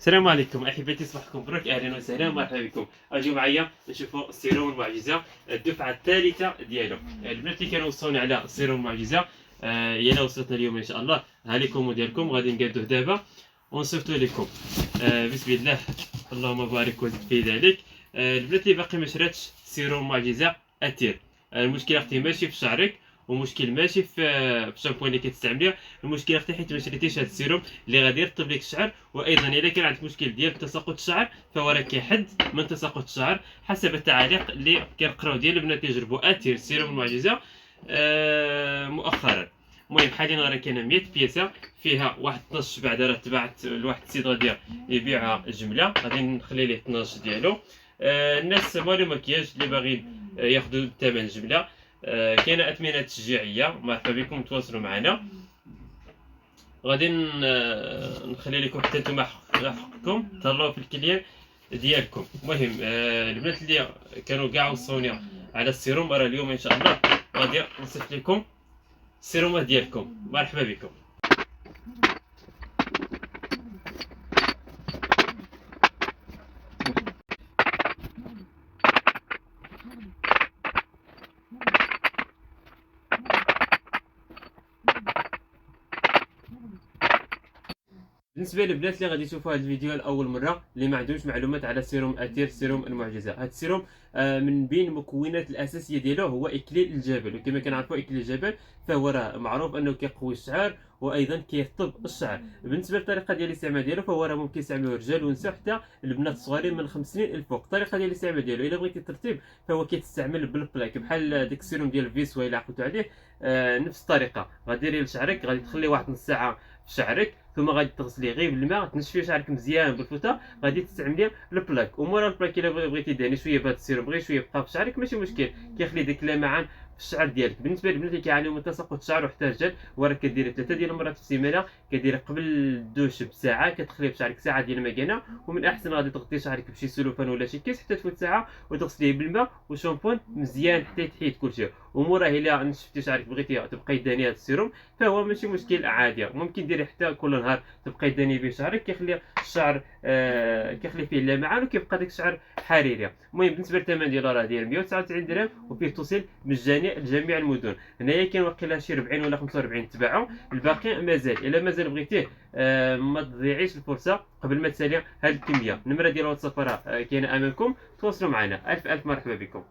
السلام عليكم احبتي، صباحكم مبروك، اهلا وسهلا ومرحبا بكم. اجيو معايا نشوفوا السيروم المعجزه الدفعه الثالثه ديالو. البنات اللي كانوا وصلوني على السيروم المعجزه يلا وصلتنا اليوم ان شاء الله. ها لكم ديالكم غادي نقادوه دابا ونصيفطو لكم. بسم الله، اللهم بارك وزد في ذلك. البنات اللي باقي ما شراتش سيروم معجزه اتير، المشكله اختي ماشي في شعرك، ومشكل ماشي في الشامبو اللي كتستعمليه. المشكل اختي حيت ما شريتيش هذا السيروم اللي غادي يرطب لك الشعر. وايضا اذا كان عندك مشكل ديال تساقط الشعر فهو راه كيحد من تساقط الشعر حسب التعاليق اللي كنقراو ديال البنات اللي جربوا اتير سيروم المعجزه مؤخرا. المهم حاليا راه كاينه 100 بياسه فيها واحد 12 بعدا راه تباعت لواحد السيد غادي يبيعها جمله، غادي نخلي ليه 12 ديالو. الناس مالو مكياج اللي باغيين ياخذوا الثمن جمله. كاينه اثمنه تشجيعيه، مرحبا بكم تواصلوا معنا. غادي نخلي لكم حتى نتوما حقكم تهلاو في الكليان ديالكم. المهم البنات اللي كانوا كاع وصوني على السيروم راه اليوم ان شاء الله غادي نصيفط لكم السيرومات ديالكم. مرحبا بكم. بالنسبه للبنات اللي غادي يشوفوا هذا الفيديو لاول مره، اللي ما عندهمش معلومات على سيروم اتير سيروم المعجزه، هذا السيروم من بين المكونات الاساسيه ديالو هو اكليل الجبل. وكما كنعرفوا اكليل الجبل فهو راه معروف انه كيقوي الشعر وايضا كيرطب الشعر. بالنسبه للطريقه ديال الاستعمال ديالو فهو راه ممكن يستعملوه الرجال ونساء حتى البنات الصغارين من 5 سنين الفوق. الطريقه ديال الاستعمال ديالو الا بغيتي الترطيب فهو كيتستعمل بالبلاك بحال ديك السيروم ديال فيسوا الا عقلتوا عليه. نفس الطريقه غديري لشعرك، غادي تخلي واحد نص ساعه في شعرك، ثم غادي تغسليه غير بالماء، تنشفي شعرك مزيان بالفوطه، غادي تستعملي البلاك. ومورا البلاك الا بغيتي دهني شويه بهذا السيروم غير شويه بقى في شعرك ماشي مشكل، كيخلي ديك اللمعان في الشعر ديالك. بالنسبه للبنات اللي كيعانيو من تساقط الشعر وحتى الرجال، وراه كديري 3 ديال المرات في السيمانه، كديري قبل الدوش بساعه، كتخلي في شعرك ساعه ديال المكانه، ومن احسن غادي تغطي شعرك بشي سلوفان ولا شي كيس حتى تفوت ساعه، وتغسليه بالماء وشامبون مزيان حتى يتحيد كلشي. وموراه الا نشفتي شعرك بغيتي تبقاي دهني هذا السيروم فهو ماشي مشكل عادي، ممكن ديري حتى كل نهار تبقاي دهني به شعرك، كيخلي الشعر كيخلي فيه اللمعان وكيبقى داك الشعر حريري. المهم بالنسبه للثمن ديالو راه داير 199 درهم، وفيه توصيل مجاني لجميع المدن. هنايا كاين واقيلا شي 40 ولا 45 تباعو، الباقي مازال. الا مازال بغيتيه ما تضيعيش الفرصه قبل ما تسالي هذه الكميه. النمره ديال الواتساب راه كاينه امامكم، تواصلوا معنا. الف الف مرحبا بكم.